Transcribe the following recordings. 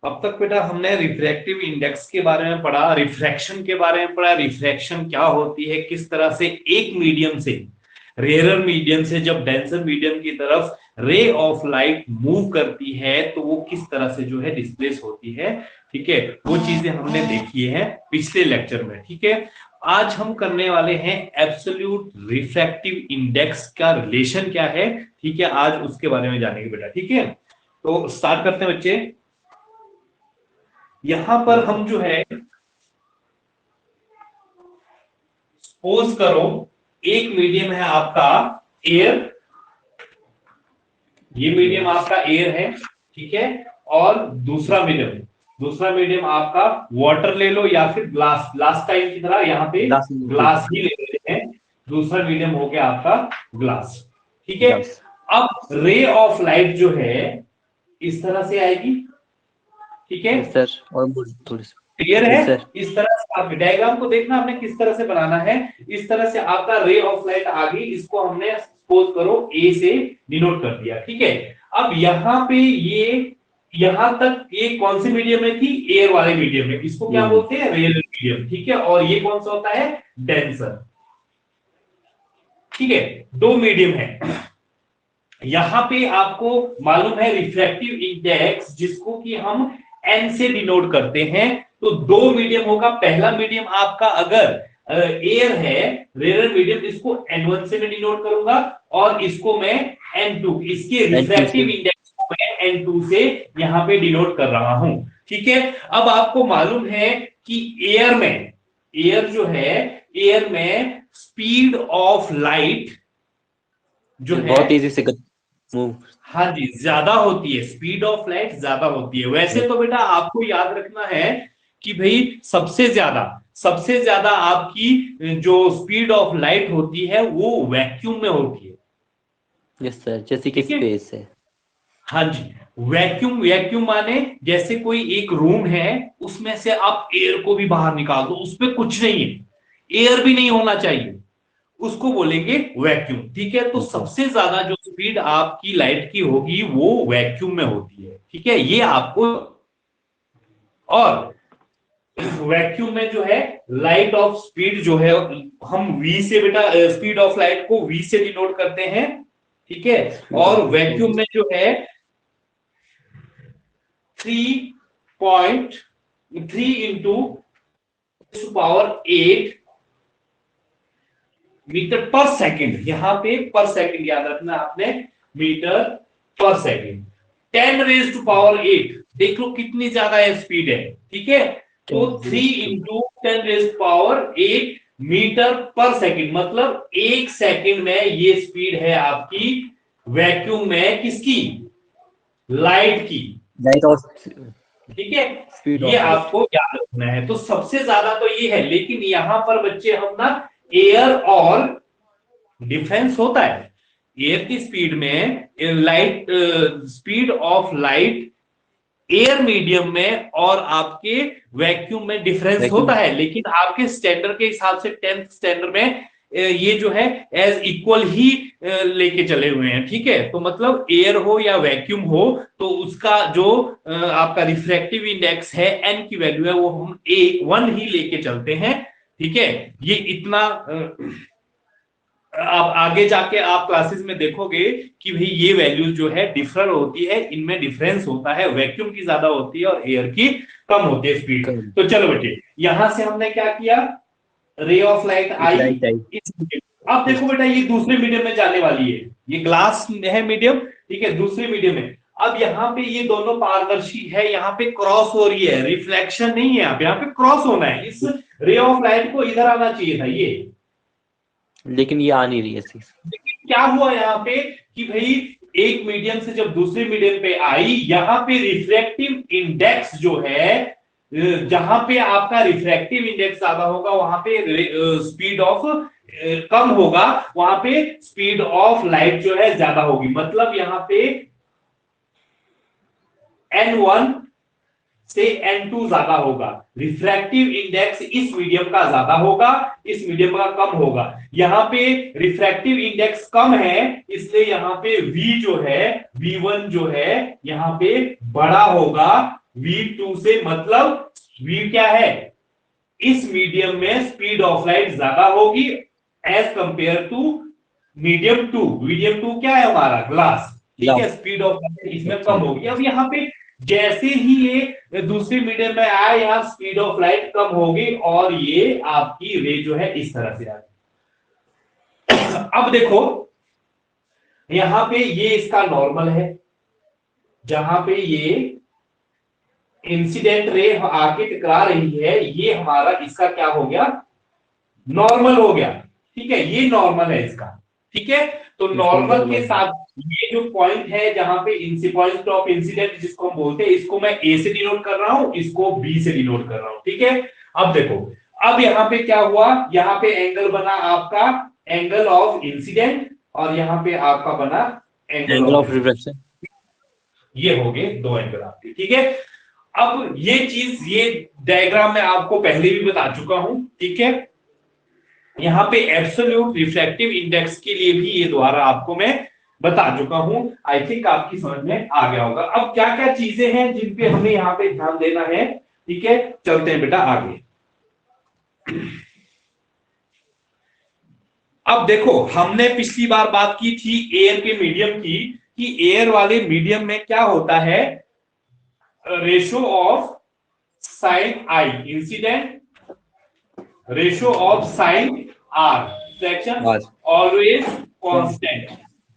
अब तक बेटा हमने रिफ्रैक्टिव इंडेक्स के बारे में पढ़ा, रिफ्रैक्शन के बारे में पढ़ा, रिफ्रैक्शन क्या होती है, किस तरह से एक मीडियम से, रेयरर मीडियम से जब डेंसर मीडियम की तरफ रे ऑफ लाइट मूव करती है तो वो किस तरह से जो है डिस्प्लेस होती है। ठीक है, वो चीजें हमने देखी है पिछले लेक्चर में। ठीक है, आज हम करने वाले हैं एब्सोल्यूट रिफ्रैक्टिव इंडेक्स का रिलेशन क्या है। ठीक है, आज उसके बारे में जानेंगे बेटा। ठीक है, तो स्टार्ट करते हैं बच्चे। यहां पर हम जो है सपोज करो एक मीडियम है आपका एयर, ये मीडियम आपका एयर है। ठीक है, और दूसरा मीडियम आपका वाटर ले लो या फिर ग्लास, लास्ट टाइम की तरह यहाँ पे ग्लास ही ले लेते हैं। दूसरा मीडियम हो गया आपका ग्लास। ठीक है, अब रे ऑफ लाइट जो है इस तरह से आएगी। ठीक है सर, और थोड़ी क्लियर है। इस तरह से आप डायग्राम को देखना हमने किस तरह से बनाना है। इस तरह से आपका रे ऑफ लाइट आ गई, इसको हमने सपोज करो ए से डिनोट कर दिया। ठीक है, अब यहाँ पे ये यहां तक ये कौन सी मीडियम में थी, एयर वाले मीडियम में, इसको क्या बोलते हैं, रेयर मीडियम। ठीक है, और ये कौन सा होता है, डेंसर। ठीक है, दो मीडियम है। यहां पे आपको मालूम है रिफ्रैक्टिव इंडेक्स जिसको कि हम एन से डिनोट करते हैं, तो दो मीडियम होगा। पहला मीडियम आपका अगर एयर है, रेयर मीडियम, इसको N1 से मैं डिनोट करूंगा और इसको मैं N2, इसके रिफ्रैक्टिव इंडेक्स को मैं N2 से यहां पे डिनोट कर रहा हूं। ठीक है, अब आपको मालूम है कि एयर जो है, एयर में स्पीड ऑफ लाइट जो है बहुत तेजी से मूव, हाँ जी, ज्यादा होती है, स्पीड ऑफ लाइट ज्यादा होती है। वैसे तो बेटा आपको याद रखना है कि भाई सबसे ज्यादा आपकी जो स्पीड ऑफ लाइट होती है वो वैक्यूम में होती है। यस सर, जैसे कि स्पेस है। हाँ जी, वैक्यूम माने जैसे कोई एक रूम है, उसमें से आप एयर को भी बाहर निकाल दो, उसमें कुछ नहीं है, एयर भी नहीं होना चाहिए, उसको बोलेंगे वैक्यूम। ठीक है, तो सबसे ज्यादा जो स्पीड आपकी लाइट की होगी वो वैक्यूम में होती है। ठीक है, ये आपको, और वैक्यूम में जो है लाइट ऑफ स्पीड जो है हम वी से बेटा स्पीड ऑफ लाइट को वी से डिनोट करते हैं। ठीक है, और वैक्यूम में जो है 3.3 into power 8 metre per second. यहां पे पर सेकंड याद रखना आपने, metre per second. 10 raise to power 8, देख लो कितनी ज्यादा है स्पीड है। ठीक है, तो 3 into 10 raise to power 8 metre per second, मतलब एक सेकंड में ये स्पीड है आपकी वैक्यूम में, किसकी, लाइट की। ठीक है, ये आपको याद रखना है। तो सबसे ज्यादा तो ये है, लेकिन यहां पर बच्चे हम ना एयर और डिफरेंस होता है। एयर की स्पीड में light, speed of light air medium में और आपके वैक्यूम में डिफरेंस होता है, लेकिन आपके स्टैंडर्ड के हिसाब से 10th स्टैंडर्ड में ये जो है एज इक्वल ही लेके चले हुए हैं। ठीक है, तो मतलब एयर हो या वैक्यूम हो, तो उसका जो आपका रिफ्रैक्टिव इंडेक्स है एन की वैल्यू है वो हम 1 ही लेके चलते हैं। ठीक है, ये इतना आप आगे जाके आप क्लासेस में देखोगे कि भाई ये वैल्यू जो है डिफर होती है, इनमें डिफरेंस होता है, वैक्यूम की ज्यादा होती है और एयर की कम होती है स्पीड। तो चलो बेटे, यहां से हमने क्या किया, रे ऑफ लाइट आई। अब देखो बेटा ये दूसरे मीडियम में जाने वाली है, ये ग्लास है मीडियम। ठीक है, दूसरे मीडियम में अब यहाँ पे ये दोनों पारदर्शी है, यहाँ पे क्रॉस हो रही है, रिफ्लेक्शन नहीं है, यहाँ पे क्रॉस होना है, इस रे ऑफ लाइट को इधर आना चाहिए था ये, लेकिन ये आ नहीं रही है। लेकिन क्या हुआ यहाँ पे कि भाई एक मीडियम से जब दूसरे मीडियम पे आई, यहाँ पे रिफ्रैक्टिव इंडेक्स जो है, जहां पे आपका रिफ्रैक्टिव इंडेक्स ज्यादा होगा वहां पे स्पीड ऑफ कम होगा, वहां पे स्पीड ऑफ लाइट जो है ज्यादा होगी। मतलब यहाँ पे N1 से N2 ज्यादा होगा, रिफ्रैक्टिव इंडेक्स इस मीडियम का ज्यादा होगा, इस मीडियम का कम होगा। यहाँ पे रिफ्रैक्टिव इंडेक्स कम है, इसलिए यहाँ पे V जो है, V1 जो है यहाँ पे बड़ा होगा, V2 से मतलब V क्या है, इस मीडियम में स्पीड ऑफ लाइट ज्यादा होगी as compare to medium two. Medium two क्या है हमारा, ग्लास, ठीक है, स्पीड ऑफ लाइट इसमें कम होगी। अब यहाँ पे जैसे ही ये दूसरी मीडियम में आया, यहाँ स्पीड ऑफ लाइट कम होगी और ये आपकी रे जो है इस तरह से आएगी। अब देखो यहां पे ये इसका नॉर्मल है, जहां पे ये इंसिडेंट रे आके टकरा रही है, ये हमारा इसका क्या हो गया, नॉर्मल हो गया, ठीक है, ये नॉर्मल है इसका, ठीक है। तो नॉर्मल के साथ ये जो पॉइंट है जहां पे पॉइंट ऑफ इंसिडेंट जिसको हम बोलते हैं, इसको मैं ए से डिनोट कर रहा हूं, इसको बी से डिनोट कर रहा हूं, ठीक है। अब देखो, अब यहाँ पे क्या हुआ, यहाँ पे एंगल बना आपका एंगल ऑफ इंसिडेंट और यहाँ पे आपका बना एंगल ऑफ रिफ्लेक्शन। ये हो गए दो एंगल आपके, ठीक है। अब ये चीज, ये डायग्राम मैं आपको पहले भी बता चुका हूं, ठीक है। यहाँ पे एब्सोल्यूट रिफ्रैक्टिव इंडेक्स के लिए भी ये द्वारा आपको मैं बता चुका हूं। आई थिंक आपकी समझ में आ गया होगा। अब क्या क्या चीजें हैं जिन पे हमें यहाँ पे ध्यान देना है, ठीक है, चलते हैं बेटा आगे। अब देखो, हमने पिछली बार बात की थी एयर के मीडियम की, कि एयर वाले मीडियम में क्या होता है, ratio of sine i incident, ratio of sine r reflection always constant.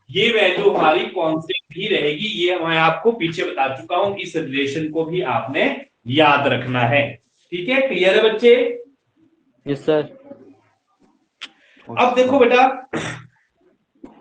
ये वैल्यू हमारी कांस्टेंट ही रहेगी, ये मैं आपको पीछे बता चुका हूं। इस रिलेशन को भी आपने याद रखना है, ठीक है। क्लियर है बच्चे? Yes sir. अब देखो बेटा,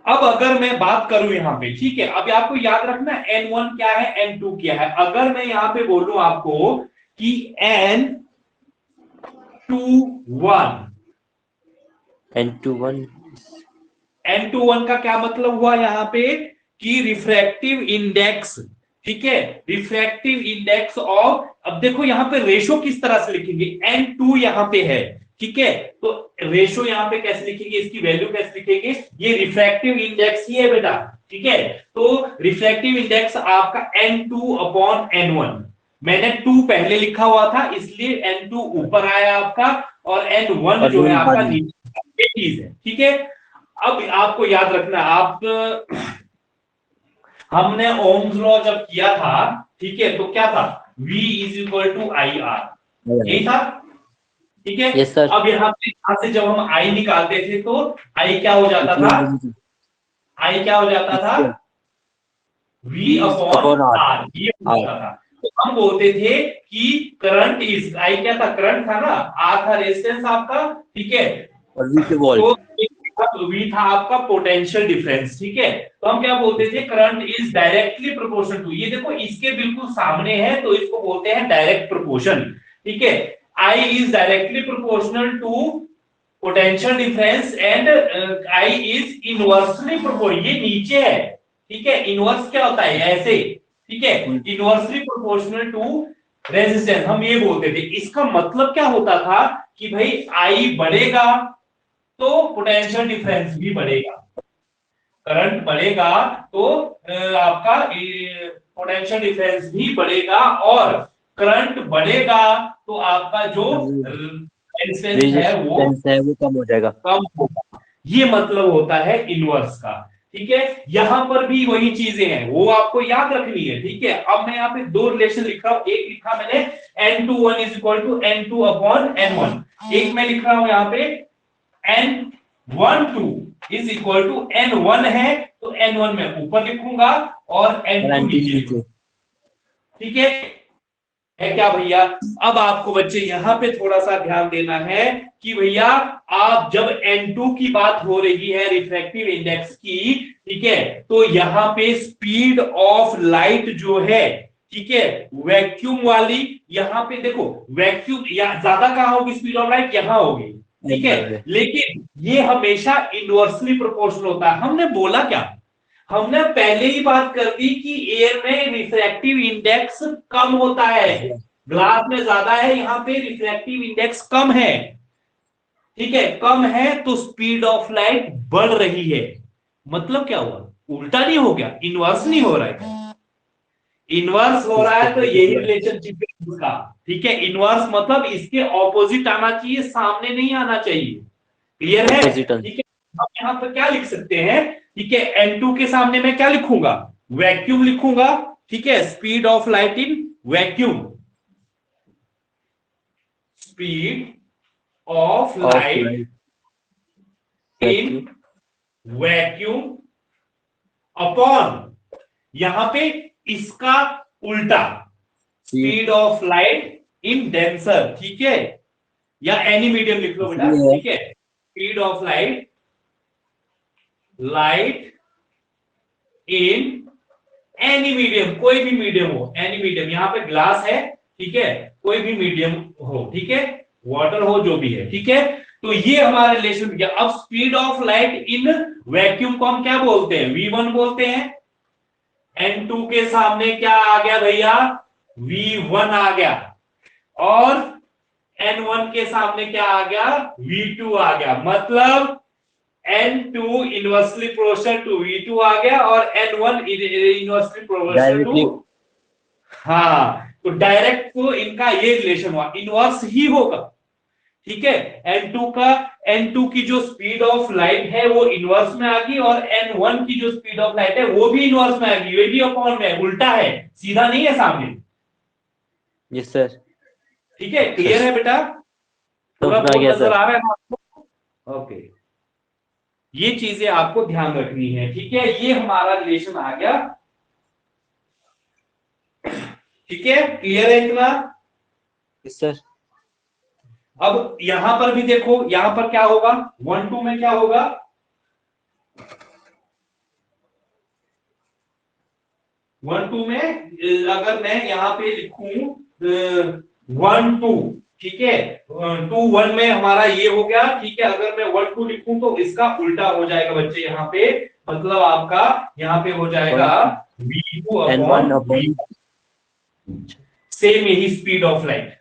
अब अगर मैं बात करूं यहाँ पे, ठीक है, अब आपको याद रखना N1 क्या है, N2 क्या है। अगर मैं यहाँ पे बोलूं आपको कि N21 का क्या मतलब हुआ यहाँ पे, कि रिफ्रैक्टिव इंडेक्स, ठीक है, रिफ्रैक्टिव इंडेक्स ऑफ, अब देखो यहाँ पे रेशो किस तरह से लिखेंगे, N2 यहाँ पे है, ठीक है, तो रेशो यहाँ पे कैसे लिखेंगे, इसकी वैल्यू कैसे लिखेंगे, ये रिफ्रैक्टिव इंडेक्स ही है बेटा, ठीक है। तो रिफ्रैक्टिव इंडेक्स आपका N2 अपॉन N1, मैंने 2 पहले लिखा हुआ था इसलिए N2 ऊपर आया आपका और N1 जो है आपका नीचे, ये चीज है, ठीक है। अब आपको याद रखना, आप हमने ओम्स लॉ जब किया था, ठीक है, तो क्या था, V is equal to I R, यही था, ठीक है। yes, अब यहाँ से जब हम I निकालते थे तो I क्या हो जाता था, I क्या हो जाता था, V अपॉन R, ये हो जाता था। तो हम बोलते थे कि करंट इज, I क्या था, करंट था ना, R था रेजिस्टेंस आपका, ठीक है, और V पे वोल्ट, तो V था आपका पोटेंशियल डिफरेंस, ठीक है। तो हम क्या बोलते थे, current is directly proportional to, ये देखो इसके बिल्कुल सामने है तो इसको बोलते हैं डायरेक्ट प्रोपोर्शन, ठीक है। I is directly proportional to potential difference and I is inversely proportional, ये नीचे है, ठीक है, इनवर्स क्या होता है ऐसे, ठीक है, इनवर्सली प्रोपोर्शनल टू रेजिस्टेंस, हम ये बोलते थे। इसका मतलब क्या होता था कि भाई I बढ़ेगा तो पोटेंशियल डिफरेंस भी बढ़ेगा, करंट बढ़ेगा तो आपका पोटेंशियल डिफरेंस भी बढ़ेगा, और करंट बढ़ेगा तो आपका जो रेजिस्टेंस है वो कम हो जाएगा, कम होगा। ये मतलब होता है इनवर्स का, ठीक है। यहां पर भी वही चीजें हैं, वो आपको याद रखनी है, ठीक है। अब मैं यहाँ पे दो रिलेशन लिख रहा हूं, एक लिखा मैंने N21 is equal to N2 upon N1, एक मैं लिख रहा हूं यहाँ पे N12 is equal to N1 है तो N1 में ऊपर लिखूंगा और N2 नीचे, ठीक है क्या भैया। अब आपको बच्चे यहाँ पे थोड़ा सा ध्यान देना है कि भैया आप जब N2 की बात हो रही है रिफ्रैक्टिव इंडेक्स की, ठीक है, तो यहाँ पे स्पीड ऑफ लाइट जो है, ठीक है, वैक्यूम वाली, यहाँ पे देखो वैक्यूम या ज्यादा कहाँ होगी स्पीड ऑफ लाइट, यहाँ होगी, ठीक है, लेकिन ये हमेशा इनवर्सली प्रोपोर्शनल होता है। हमने बोला क्या, हमने पहले ही बात कर दी कि एयर में रिफ्रैक्टिव इंडेक्स कम होता है, ग्लास में ज्यादा है, यहाँ पे रिफ्रैक्टिव इंडेक्स कम है, ठीक है, कम है तो स्पीड ऑफ लाइट बढ़ रही है। मतलब क्या हुआ, उल्टा नहीं हो गया, इनवर्स नहीं हो रहा है, इनवर्स हो रहा है तो यही रिलेशनशिप है इसका। ठीक है, इनवर्स मतलब इसके ऑपोजिट आना चाहिए, सामने नहीं आना चाहिए। क्लियर है? Opposite answer. ठीक है, हम यहाँ पर क्या लिख सकते हैं? ठीक है, N2 के सामने मैं क्या लिखूंगा? वैक्यूम लिखूंगा। ठीक है, speed of light in vacuum, speed of Of light light. In Vacuum. Vacuum upon, यहां पे इसका उल्टा, speed of light in denser. ठीक है, या एनी मीडियम लिख लो बेटा। इसलिए ठीक है, speed of light, light in any medium, कोई भी मीडियम हो, एनी मीडियम, यहां पे ग्लास है। ठीक है, कोई भी मीडियम हो। ठीक है, वाटर हो, जो भी है। ठीक है, तो ये हमारा रिलेशन हो गया। अब speed of light in vacuum को हम क्या बोलते हैं? V1 बोलते हैं। N2 के सामने क्या आ गया भैया? V1 आ गया। और N1 के सामने क्या आ गया? V2 आ गया। मतलब N2 inversely proportional to V2 आ गया, और N1 inversely proportional Directly. To, हाँ, तो डायरेक्ट तो इनका ये रिलेशन हुआ, इनवर्स ही होगा। ठीक है, N2 की जो स्पीड ऑफ लाइट है वो इनवर्स में आ गई, और N1 की जो स्पीड ऑफ लाइट है वो भी इनवर्स में आ गई। ये भी अपॉन में, उल्टा है, सीधा नहीं है सामने। Yes sir. ठीक है, क्लियर है बेटा? पूरा समझ आ बोर्ड गया नजर सर. आ रहा है ना आपको? ओके, ये चीजें आपको ध्यान रखनी है। ठीक है, ये हमारा रिलेशन आ गया। ठीक है, क्लियर है इतना? Yes sir. अब यहां पर भी देखो, यहां पर क्या होगा? 1 2 में क्या होगा? 1 2 में अगर मैं यहां पे लिखूं 1 2, ठीक है, 2 1 में हमारा ये हो गया। ठीक है, अगर मैं 1 2 लिखूं तो इसका उल्टा हो जाएगा बच्चे यहाँ पे। मतलब आपका यहाँ पे हो जाएगा V2 N1 upon upon. V, same यही स्पीड ऑफ लाइट।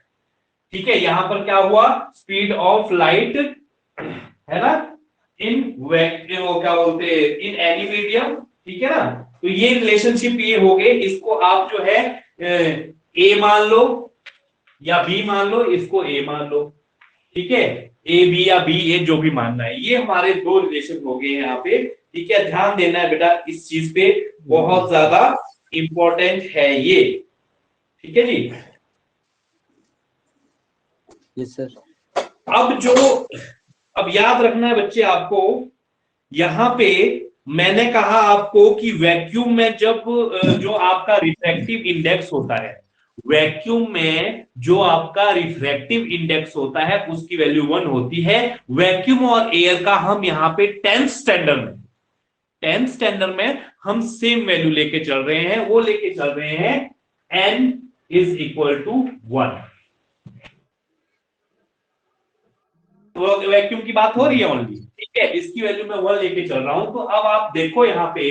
ठीक है, यहां पर क्या हुआ? स्पीड ऑफ लाइट है ना, इन वो क्या बोलते हैं, इन एनी मीडियम। ठीक है ना, तो ये रिलेशनशिप ये हो गए। इसको आप जो है ए मान लो या बी मान लो, इसको ए मान लो। ठीक है, ए बी या बी ए, जो भी मानना है। ये हमारे दो रिलेशन हो गए यहाँ पे। ठीक है, ध्यान देना है बेटा इस चीज पे, बहुत ज्यादा इंपॉर्टेंट है ये। ठीक है जी। Yes sir. अब याद रखना है बच्चे आपको, यहां पे मैंने कहा आपको कि वैक्यूम में जब जो आपका रिफ्रैक्टिव इंडेक्स होता है, वैक्यूम में जो आपका रिफ्रैक्टिव इंडेक्स होता है उसकी वैल्यू 1 होती है। वैक्यूम और एयर का हम यहाँ पे 10th स्टैंडर्ड में हम सेम वैल्यू लेके चल रहे हैं। वो लेके चल रहे हैं n इज इक्वल टू 1। तो वैक्यूम की बात हो रही है ओनली। ठीक है, इसकी वैल्यू मैं 1 लेके चल रहा हूं। तो अब आप देखो यहाँ पे,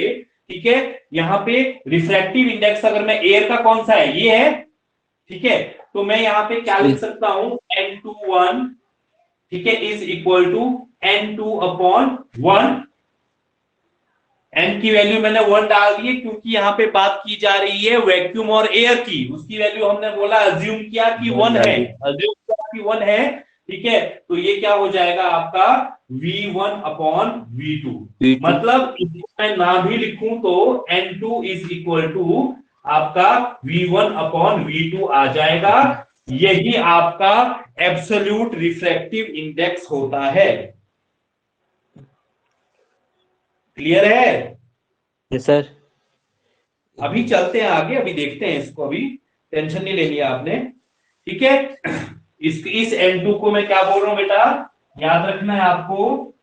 ठीक है, यहाँ पे रिफ्रैक्टिव इंडेक्स अगर मैं एयर का कौन सा है, ये है। ठीक है, तो मैं यहाँ पे क्या लिख सकता हूं? N21, ठीक है, is equal to N2 upon 1। n की वैल्यू मैंने 1 डाल दी है, क्योंकि यहाँ पे बात की जा रही है वैक्यूम और एयर की। उसकी वैल्यू हमने बोला, अज्यूम किया कि 1 है, अज्यूम किया कि 1 है। ठीक है, तो ये क्या हो जाएगा आपका? V1 upon V2। मतलब मैं ना भी लिखूं तो N2 इज इक्वल टू आपका V1 अपॉन V2 आ जाएगा। यही आपका एब्सोल्यूट रिफ्रैक्टिव इंडेक्स होता है। क्लियर है? Yes sir. अभी चलते हैं आगे, अभी देखते हैं इसको, अभी टेंशन नहीं लेनी है आपने। ठीक है, इस N2 को मैं क्या बोल रहा हूं बेटा, याद रखना है आपको,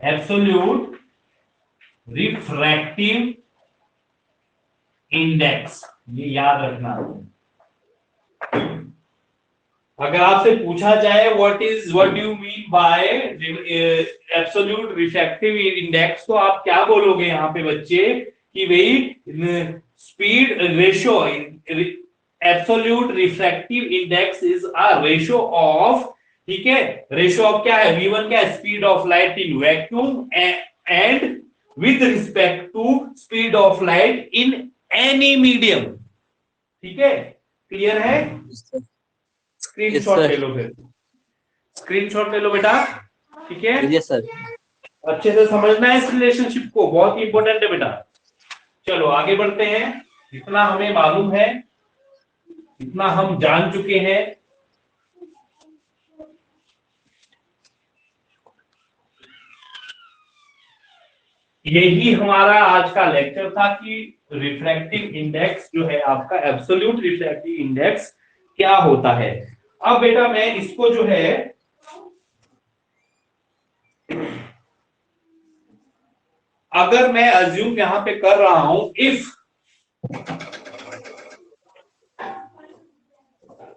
एब्सोल्यूट रिफ्रैक्टिव इंडेक्स, ये याद रखना। अगर आपसे पूछा जाए what do you mean by absolute refractive index, तो आप क्या बोलोगे यहाँ पे बच्चे कि भाई speed ratio, absolute refractive index is a ratio of, ठीक है, रेशियो ऑफ क्या है? V1 क्या है? Speed of light in vacuum and with respect to speed of light in any medium। ठीक है, क्लियर है? स्क्रीनशॉट ले लो, फिर स्क्रीनशॉट ले लो बेटा। ठीक है, यस सर। अच्छे से समझना है इस रिलेशनशिप को, बहुत इंपॉर्टेंट है बेटा। चलो आगे बढ़ते हैं। जितना हमें मालूम है, इतना हम जान चुके हैं। यही हमारा आज का लेक्चर था कि रिफ्रैक्टिव इंडेक्स जो है आपका, एब्सोल्यूट रिफ्रैक्टिव इंडेक्स क्या होता है। अब बेटा मैं इसको जो है अगर मैं अज्यूम यहां पे कर रहा हूं, if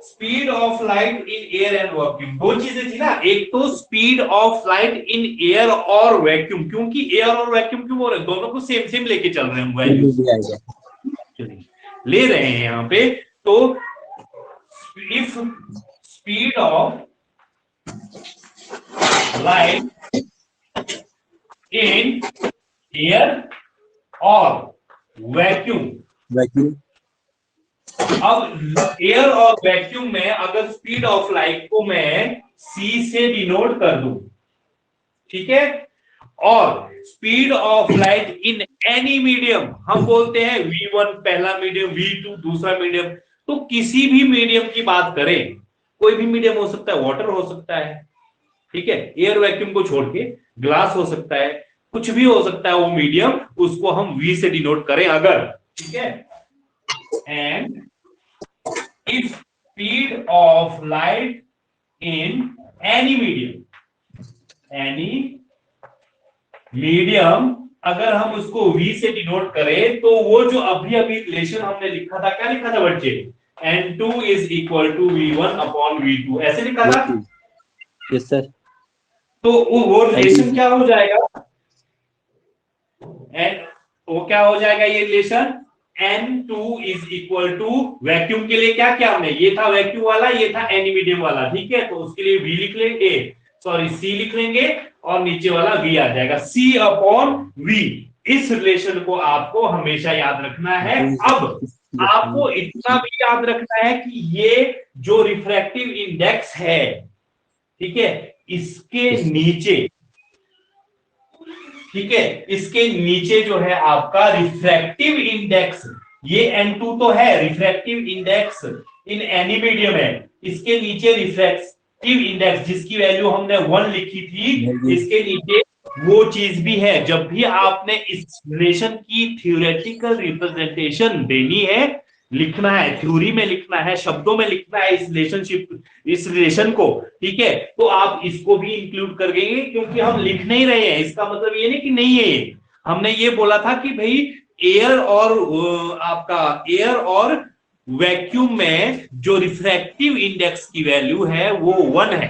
speed of light in air and vacuum, दो चीजें थी ना, एक तो speed of light in air और वैक्यूम, क्योंकि एयर और वैक्यूम क्यों बोल रहे हैं, दोनों को सेम सेम लेके चल रहे हैं, वैल्यू ले रहे हैं यहां पे। तो if speed of light in air और वैक्यूम, अब एयर और वैक्यूम में अगर स्पीड ऑफ लाइट को मैं c से डिनोट कर दूं, ठीक है, और speed of light in any medium, हम बोलते हैं v1 पहला मीडियम, v2 दूसरा मीडियम, तो किसी भी मीडियम की बात करें, कोई भी मीडियम हो सकता है, वाटर हो सकता है, ठीक है, एयर वैक्यूम को छोड़ के ग्लास हो सकता है, कुछ भी हो सकता है वो मीडियम, उसको हम v से डिनोट करें अगर, ठीक है। And if speed of light in any medium अगर हम उसको v से डिनोट करें, तो वो जो अभी अभी रिलेशन हमने लिखा था, क्या लिखा था बच्चे, n2 is equal to v1 upon v2, ऐसे लिखा था। Yes sir. तो वो रिलेशन क्या हो जाएगा, एंड वो क्या हो जाएगा ये relation, N2 is equal to, vacuum के लिए क्या किया हमने, ये था वैक्यूम वाला, ये था एनी मीडियम वाला, ठीक है, तो उसके लिए V लिख लेंगे, सॉरी C लिख लेंगे, और नीचे वाला V आ जाएगा, C अपॉन V। इस रिलेशन को आपको हमेशा याद रखना है। अब आपको इतना भी याद रखना है कि ये जो रिफ्रैक्टिव इंडेक्स है, ठीक है, इसके नीचे, ठीक है, इसके नीचे जो है आपका रिफ्रैक्टिव इंडेक्स, ये N2 तो है रिफ्रैक्टिव इंडेक्स इन एनी मीडियम है, इसके नीचे रिफ्रैक्टिव इंडेक्स जिसकी वैल्यू हमने 1 लिखी थी, इसके नीचे वो चीज भी है। जब भी आपने इस रिलेशन की थ्योरेटिकल रिप्रेजेंटेशन देनी है, लिखना है, थ्योरी में लिखना है, शब्दों में लिखना है इस रिलेशनशिप, इस रिलेशन को, ठीक है, तो आप इसको भी इंक्लूड कर देंगे, क्योंकि हम लिख नहीं रहे हैं, इसका मतलब ये नहीं कि नहीं है ये, हमने ये बोला था कि भाई एयर और आपका एयर और वैक्यूम में जो रिफ्रैक्टिव इंडेक्स की वैल्यू है वो 1 है,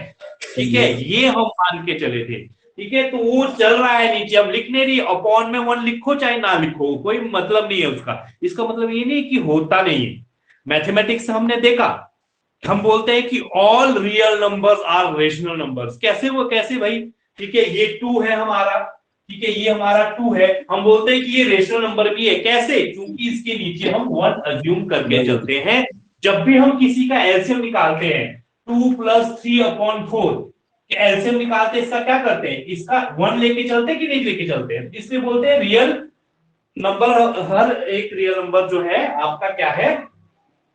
ठीक है, ये हम मान के चले थे, ठीक है, तो वो चल रहा है नीचे, हम लिख नहीं रही, अपॉन में 1 लिखो चाहे ना लिखो, कोई मतलब नहीं है उसका, इसका मतलब ये नहीं कि होता नहीं है। मैथमेटिक्स हमने देखा, हम बोलते हैं कि all real numbers are rational numbers, कैसे वो, कैसे भाई, ठीक है, ये 2 है हमारा, ठीक है, ये हमारा 2 है, हम बोलते हैं कि ये रेशनल नंबर भी है, कैसे, क्योंकि इसके नीचे हम 1 अज्यूम करके चलते हैं। जब भी हम किसी का एलसीएम निकालते हैं, 2 + 3 अपॉन 4, एलसीएम निकालते हैं, इसका क्या करते हैं, इसका 1 लेके चलते हैं कि नहीं लेके चलते हैं, इसलिए बोलते हैं रियल नंबर, हर एक रियल नंबर जो है आपका क्या है,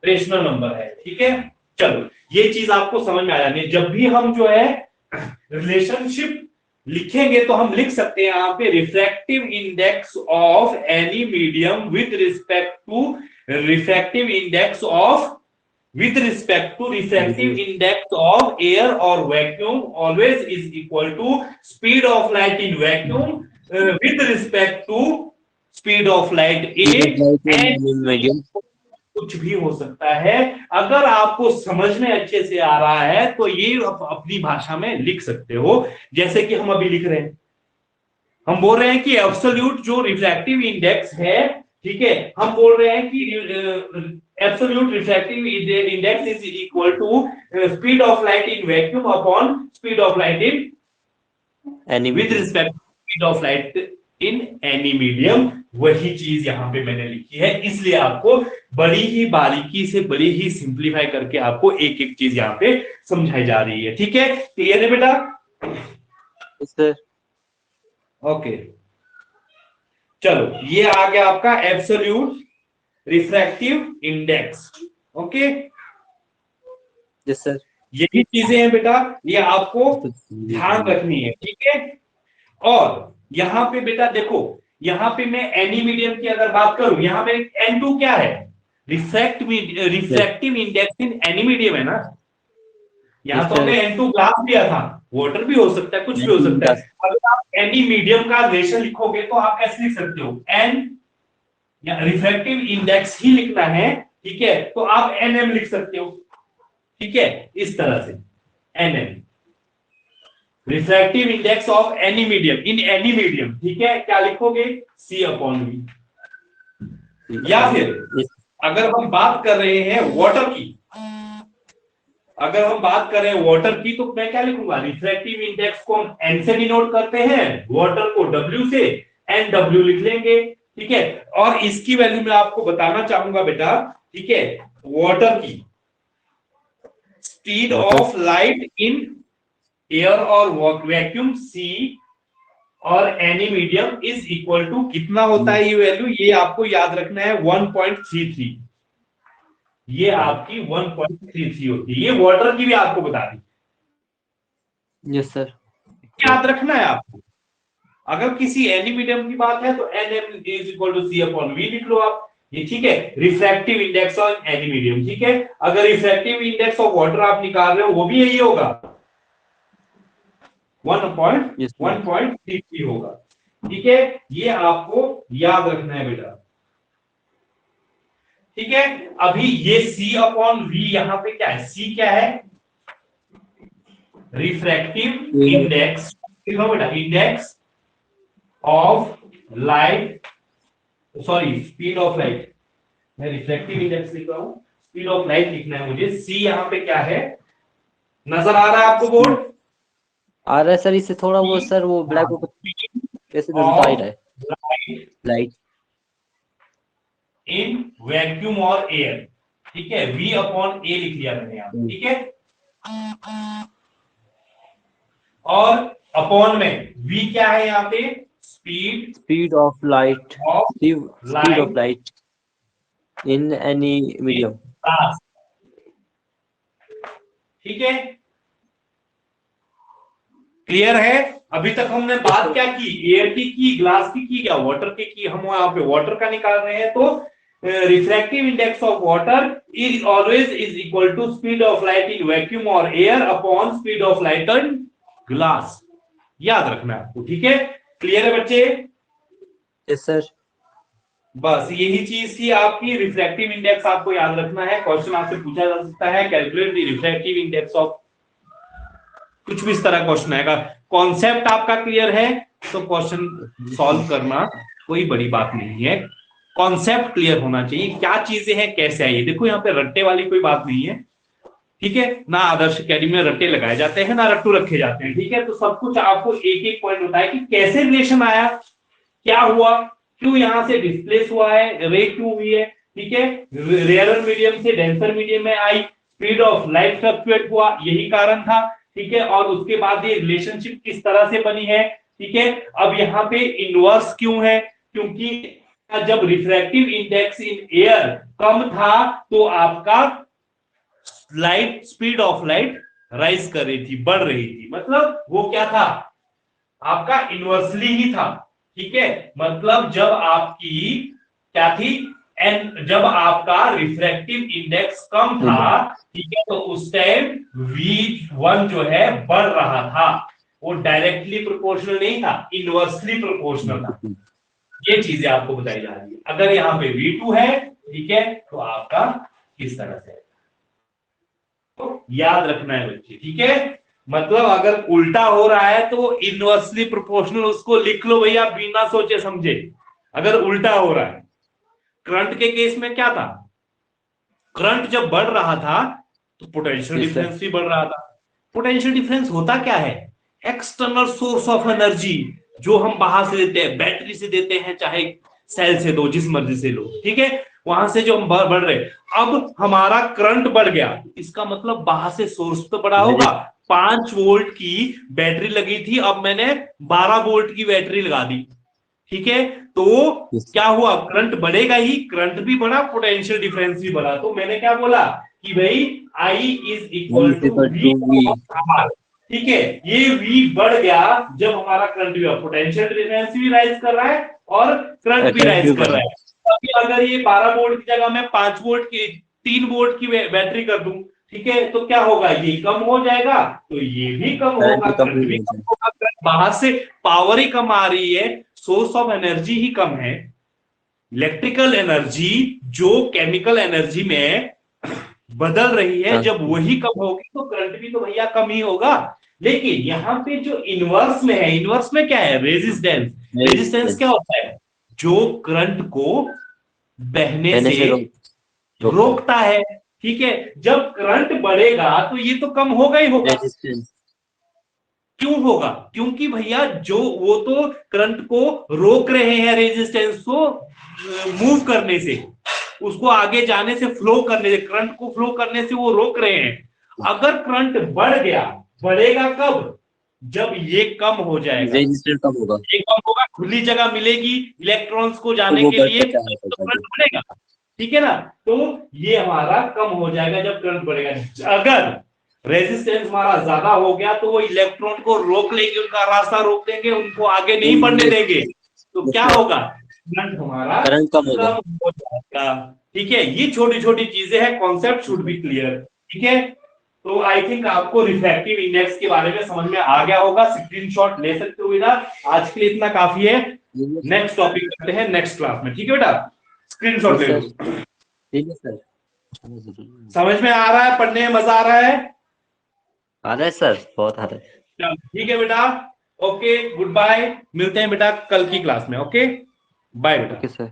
रेशनल नंबर है, ठीक है। चलो ये चीज आपको समझ में आ जानी है। जब भी हम जो है रिलेशनशिप लिखेंगे तो हम लिख सकते हैं यहाँ पे refractive index of any medium with respect to refractive index of, with respect to refractive index of air or vacuum always is equal to speed of light in vacuum with respect to speed of light in medium, कुछ भी हो सकता है। अगर आपको समझ में अच्छे से आ रहा है तो ये अपनी भाषा में लिख सकते हो, जैसे कि हम अभी लिख रहे हैं, हम बोल रहे हैं कि एब्सोल्यूट जो रिफ्रैक्टिव इंडेक्स है, ठीक है, हम बोल रहे हैं कि absolute refractive index is equal to speed of light in vacuum upon speed of light in, with respect to speed of light in any medium, वही चीज यहां पे मैंने लिखी है, इसलिए आपको बड़ी ही बारीकी से, बड़ी ही सिंप्लीफाई करके आपको एक एक चीज यहाँ पे समझाई जा रही है। ठीक है, क्लियर है बेटा? Yes sir. ओके, चलो ये आ गया आपका absolute refractive index. Okay, yes sir. यही चीजें हैं बेटा, ये आपको ध्यान रखनी है। ठीक है, और यहां पे बेटा देखो, यहां पे मैं एनी मीडियम की अगर बात करूं, यहां पे N2 क्या है? रिफ्रैक्टिव इंडेक्स इन एनी मीडियम है ना। यहां तो हमने N2 ग्लास लिया था, वाटर भी हो सकता है, कुछ भी हो सकता है। अगर आप एनी मीडियम का रिलेशन लिखोगे तो आप कैसे लिख सकते हो? एन या रिफ्रैक्टिव इंडेक्स ही लिखना है, ठीक है, तो आप NM लिख सकते हो। ठीक है, इस तरह से NM, refractive index of any medium in any medium. ठीक है, क्या लिखोगे? C/V। या फिर अगर हम बात कर रहे हैं वाटर की, अगर हम बात कर रहे हैं वाटर की, तो मैं क्या लिखूंगा? रिफ्रैक्टिव इंडेक्स को हम N से डिनोट करते हैं, वाटर को W से, NW लिख लेंगे। ठीक है, और इसकी वैल्यू मैं आपको बताना चाहूंगा बेटा। ठीक है, वाटर की speed of light in air और वैक्यूम C और any medium is equal to कितना होता है ये वैल्यू? ये आपको याद रखना है 1.33। ये आपकी 1.33 होती है। ये वाटर की भी आपको बता दी। Yes sir. याद रखना है आपको। अगर किसी एनी मीडियम की बात है तो NM is equal to C/V लिख लो आप। ये ठीक है, refractive index of any medium. ठीक है, अगर रिफ्रैक्टिव इंडेक्स ऑफ वाटर आप निकाल रहे हो, वो भी यही होगा, 1.33 होगा। ठीक है, ये आपको याद रखना है बेटा। ठीक है, अभी ये C/V यहां पे क्या है? C क्या है? Refractive index. लिखो बेटा, index of light, sorry speed of light, मैं रिफ्रैक्टिव इंडेक्स लिख रहा हूं, स्पीड ऑफ लाइट लिखना है मुझे। C यहां पे क्या है? नजर आ रहा है आपको बोर्ड? आ रहा है सर, इससे थोड़ा वो सर वो ब्लैक बोर्ड कैसे नजर आ रहा है? लाइट इन वैक्यूम और एयर। ठीक है, V/A लिख लिया मैंने यहां। ठीक है, और अपॉन में V क्या है यहाँ पे? Speed of light, speed of light in any medium. ठीक है, क्लियर है? अभी तक हमने बात क्या की? एयर की, ग्लास की या वाटर की? हम यहाँ पे वाटर का निकाल रहे हैं, तो refractive index of water is always is equal to speed of light in vacuum और air upon speed of light in glass. याद रखना है आपको। ठीक है, क्लियर है बच्चे? Yes sir. बस यही चीज थी आपकी। रिफ्रैक्टिव इंडेक्स आपको याद रखना है, क्वेश्चन आपसे पूछा जा सकता है, calculate the refractive index of, कुछ भी इस तरह क्वेश्चन आएगा। कॉन्सेप्ट आपका क्लियर है तो क्वेश्चन सॉल्व करना कोई बड़ी बात नहीं है। कॉन्सेप्ट क्लियर होना चाहिए, क्या चीजें हैं, कैसे आई। देखो यहाँ पे रट्टे वाली कोई बात नहीं है। ठीक है ना, आदर्श अकेडमी में रट्टे लगाए जाते हैं ना रट्टू रखे जाते हैं। ठीक है, तो सब कुछ आपको एक एक पॉइंट होता है कि कैसे रिलेशन आया, क्या हुआ, क्यों यहां से डिस्प्लेस हुआ है, रे क्यों हुई है। ठीक है, रेयर मीडियम से डेंसर मीडियम में आई, स्पीड ऑफ लाइट फ्लक्चुएट हुआ, यही कारण था। ठीक है, और उसके बाद ये रिलेशनशिप किस तरह से बनी है। ठीक है, अब यहाँ पे इनवर्स क्यों है? क्योंकि जब रिफ्रैक्टिव इंडेक्स इन एयर कम था तो आपका light, speed of light rise कर रही थी, बढ़ रही थी, मतलब वो क्या था? आपका इनवर्सली ही था। ठीक है, मतलब जब आपकी क्या थी? जब आपका रिफ्रैक्टिव इंडेक्स कम था, ठीक है, तो उस टाइम V1 जो है बढ़ रहा था। वो डायरेक्टली प्रोपोर्शनल नहीं था, इनवर्सली प्रोपोर्शनल था। ये चीजें आपको बताई जा रही है। अगर यहाँ पे V2 है, ठीक है, तो आपका किस तरह से, तो याद रखना है बच्चे। ठीक है, मतलब अगर उल्टा हो रहा है तो इनवर्सली प्रोपोर्शनल, उसको लिख लो भैया बिना सोचे समझे। अगर उल्टा हो रहा है, करंट के केस में क्या था? करंट जब बढ़ रहा था तो पोटेंशियल डिफरेंस भी बढ़ रहा था। पोटेंशियल डिफरेंस होता क्या है? एक्सटर्नल सोर्स ऑफ एनर्जी जो हम बाहर से देते हैं, बैटरी से देते हैं, चाहे सेल से दो, जिस मर्जी से लो, ठीक है, वहां से जो हम बढ़ रहे, अब हमारा करंट बढ़ गया, इसका मतलब बाहर से सोर्स तो बड़ा होगा। 5 वोल्ट की बैटरी लगी थी, अब मैंने 12 वोल्ट की बैटरी लगा दी, ठीक है, तो क्या हुआ, करंट बढ़ेगा ही, करंट भी बढ़ा, पोटेंशियल डिफरेंस भी बढ़ा। तो मैंने क्या बोला कि भाई I is equal to V, ठीक है, ये V बढ़ गया जब हमारा करंट भी, पोटेंशियल डिफरेंस भी राइज कर रहा है और करंट भी राइज कर रहा है। अभी अगर ये 12 वोल्ट की जगह मैं 5 वोल्ट की 3 वोल्ट की बैटरी कर दूं, ठीक है, तो क्या होगा, ये कम हो जाएगा, तो ये भी कम होगा, करंट भी कम होगा, बाहर से पावर ही कम आ रही है, सोर्स ऑफ एनर्जी ही कम है। इलेक्ट्रिकल एनर्जी जो केमिकल एनर्जी में बदल रही है, जब वही कम होगी तो करंट भी तो भैया कम ही होगा। लेकिन यहाँ पे जो इनवर्स में है, इनवर्स में क्या है, रेजिस्टेंस। रेजिस्टेंस क्या होता है, जो करंट को बहने से रोकता है, ठीक है, जब करंट बढ़ेगा तो ये तो कम होगा ही होगा। क्यों होगा, क्योंकि भैया जो वो तो करंट को रोक रहे हैं, रेजिस्टेंस को मूव करने से, उसको आगे जाने से, फ्लो करने से, करंट को फ्लो करने से वो रोक रहे हैं। अगर करंट बढ़ गया, बढ़ेगा कब, जब ये कम हो जाएगा, रेजिस्टेंस कम होगा, ये कम होगा, खुली जगह मिलेगी इलेक्ट्रॉन्स को जाने के लिए, तो करंट बढ़ेगा, ठीक है ना। तो ये हमारा कम हो जाएगा जब करंट बढ़ेगा। अगर रेजिस्टेंस हमारा ज्यादा हो गया तो वो इलेक्ट्रॉन को रोक लेंगे, उनका रास्ता रोक देंगे, उनको आगे नहीं बढ़ने देंगे, तो क्या होगा, करंट हमारा कम हो जाएगा, ठीक है। ये छोटी छोटी चीजें हैं, कॉन्सेप्ट शुड बी क्लियर, ठीक है। तो आई थिंक आपको रिफ्रैक्टिव इंडेक्स के बारे में समझ में आ गया होगा, स्क्रीनशॉट ले सकते हो इधर। आज के लिए इतना काफी है, नेक्स्ट टॉपिक करते हैं नेक्स्ट क्लास में, ठीक है बेटा, स्क्रीनशॉट ले लो। ठीक है सर, समझ में आ रहा है, पढ़ने में मजा आ रहा है? आ रहा है सर, बहुत आ रहा है। ठीक है बेटा, ओके, गुड बाय, मिलते हैं बेटा कल की क्लास में, ओके, बाय बेटा। Okay sir.